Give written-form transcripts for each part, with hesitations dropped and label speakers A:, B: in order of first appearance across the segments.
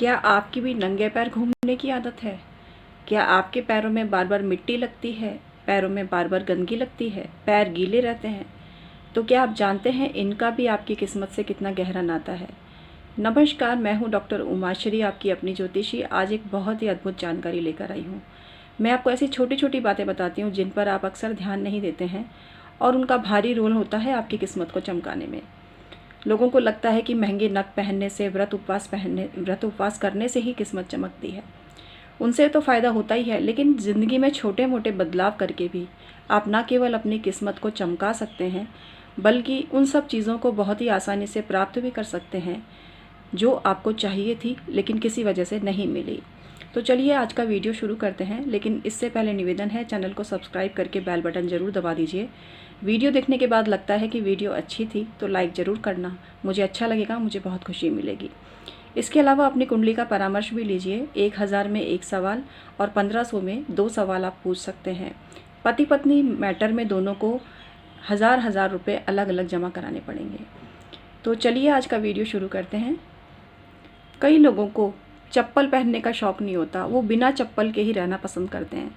A: क्या आपकी भी नंगे पैर घूमने की आदत है? क्या आपके पैरों में बार बार मिट्टी लगती है? पैरों में बार बार गंदगी लगती है? पैर गीले रहते हैं? तो क्या आप जानते हैं इनका भी आपकी किस्मत से कितना गहरा नाता है? नमस्कार, मैं हूँ डॉक्टर उमाश्री, आपकी अपनी ज्योतिषी। आज एक बहुत ही अद्भुत जानकारी लेकर आई हूँ। मैं आपको ऐसी छोटी छोटी बातें बताती हूँ जिन पर आप अक्सर ध्यान नहीं देते हैं और उनका भारी रोल होता है आपकी किस्मत को चमकाने में। लोगों को लगता है कि महंगे नग पहनने से, व्रत उपवास करने से ही किस्मत चमकती है। उनसे तो फ़ायदा होता ही है, लेकिन ज़िंदगी में छोटे मोटे बदलाव करके भी आप न केवल अपनी किस्मत को चमका सकते हैं, बल्कि उन सब चीज़ों को बहुत ही आसानी से प्राप्त भी कर सकते हैं जो आपको चाहिए थी लेकिन किसी वजह से नहीं मिली। तो चलिए आज का वीडियो शुरू करते हैं, लेकिन इससे पहले निवेदन है, चैनल को सब्सक्राइब करके बेल बटन ज़रूर दबा दीजिए। वीडियो देखने के बाद लगता है कि वीडियो अच्छी थी तो लाइक ज़रूर करना, मुझे अच्छा लगेगा, मुझे बहुत खुशी मिलेगी। इसके अलावा अपनी कुंडली का परामर्श भी लीजिए। 1000 में 1 सवाल और 1500 में 2 सवाल आप पूछ सकते हैं। पति पत्नी मैटर में दोनों को हज़ार रुपये अलग अलग जमा कराने पड़ेंगे। तो चलिए आज का वीडियो शुरू करते हैं। कई लोगों को चप्पल पहनने का शौक़ नहीं होता, वो बिना चप्पल के ही रहना पसंद करते हैं।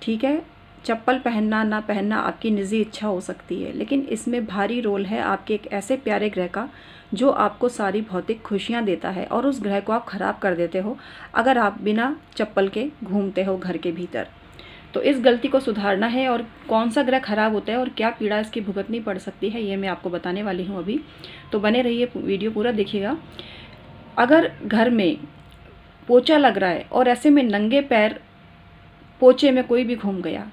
A: ठीक है, चप्पल पहनना ना पहनना आपकी निजी इच्छा हो सकती है, लेकिन इसमें भारी रोल है आपके एक ऐसे प्यारे ग्रह का जो आपको सारी भौतिक खुशियां देता है, और उस ग्रह को आप ख़राब कर देते हो अगर आप बिना चप्पल के घूमते हो घर के भीतर। तो इस गलती को सुधारना है, और कौन सा ग्रह खराब होता है और क्या पीड़ा इसकी भुगतनी पड़ सकती है ये मैं आपको बताने वाली हूँ अभी। तो बने रहिए, वीडियो पूरा देखिएगा। अगर घर में पोछा लग रहा है और ऐसे में नंगे पैर पोछे में कोई भी घूम गया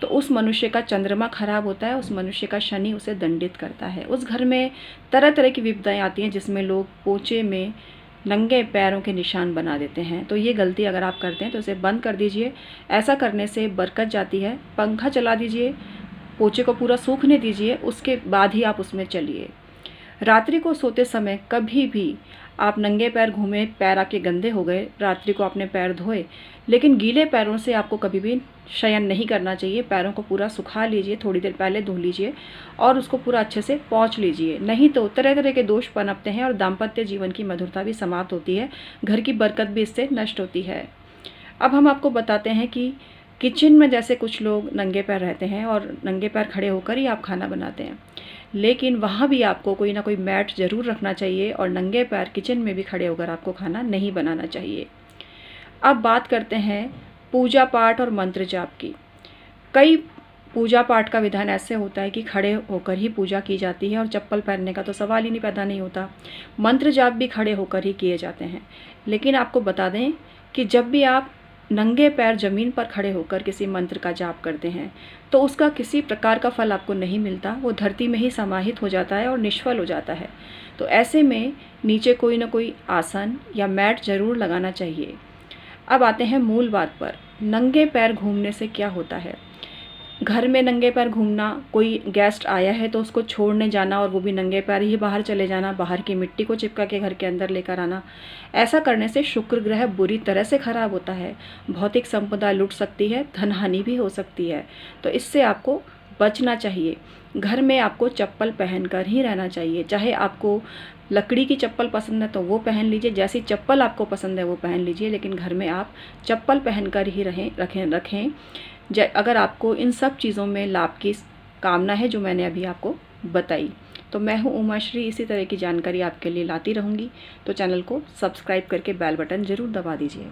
A: तो उस मनुष्य का चंद्रमा खराब होता है, उस मनुष्य का शनि उसे दंडित करता है। उस घर में तरह तरह की विपदाएं आती हैं जिसमें लोग पोछे में नंगे पैरों के निशान बना देते हैं। तो ये गलती अगर आप करते हैं तो इसे बंद कर दीजिए। ऐसा करने से बरकत जाती है। पंखा चला दीजिए, पोछे को पूरा सूखने दीजिए, उसके बाद ही आप उसमें चलिए। रात्रि को सोते समय कभी भी आप नंगे पैर घूमे, पैर आपके गंदे हो गए, रात्रि को आपने पैर धोए, लेकिन गीले पैरों से आपको कभी भी शयन नहीं करना चाहिए। पैरों को पूरा सुखा लीजिए, थोड़ी देर पहले धो लीजिए और उसको पूरा अच्छे से पोंछ लीजिए। नहीं तो तरह तरह के दोष पनपते हैं और दाम्पत्य जीवन की मधुरता भी समाप्त होती है, घर की बरकत भी इससे नष्ट होती है। अब हम आपको बताते हैं कि किचन में जैसे कुछ लोग नंगे पैर रहते हैं और नंगे पैर खड़े होकर ही आप खाना बनाते हैं, लेकिन वहाँ भी आपको कोई ना कोई मैट ज़रूर रखना चाहिए और नंगे पैर किचन में भी खड़े होकर आपको खाना नहीं बनाना चाहिए। अब बात करते हैं पूजा पाठ और मंत्र जाप की। कई पूजा पाठ का विधान ऐसे होता है कि खड़े होकर ही पूजा की जाती है और चप्पल पहनने का तो सवाल ही नहीं पैदा नहीं होता। मंत्र जाप भी खड़े होकर ही किए जाते हैं, लेकिन आपको बता दें कि जब भी आप नंगे पैर ज़मीन पर खड़े होकर किसी मंत्र का जाप करते हैं तो उसका किसी प्रकार का फल आपको नहीं मिलता, वो धरती में ही समाहित हो जाता है और निष्फल हो जाता है। तो ऐसे में नीचे कोई ना कोई आसन या मैट ज़रूर लगाना चाहिए। अब आते हैं मूल बात पर, नंगे पैर घूमने से क्या होता है। घर में नंगे पैर घूमना, कोई गेस्ट आया है तो उसको छोड़ने जाना और वो भी नंगे पैर ही बाहर चले जाना, बाहर की मिट्टी को चिपका के घर के अंदर लेकर आना, ऐसा करने से शुक्र ग्रह बुरी तरह से खराब होता है। भौतिक संपदा लुट सकती है, धन हानि भी हो सकती है। तो इससे आपको बचना चाहिए। घर में आपको चप्पल पहनकर ही रहना चाहिए। चाहे आपको लकड़ी की चप्पल पसंद है तो वो पहन लीजिए, जैसी चप्पल आपको पसंद है वो पहन लीजिए, लेकिन घर में आप चप्पल पहनकर ही रखें। अगर आपको इन सब चीज़ों में लाभ की कामना है जो मैंने अभी आपको बताई। तो मैं हूँ उमाश्री, इसी तरह की जानकारी आपके लिए लाती रहूँगी। तो चैनल को सब्सक्राइब करके बेल बटन ज़रूर दबा दीजिए।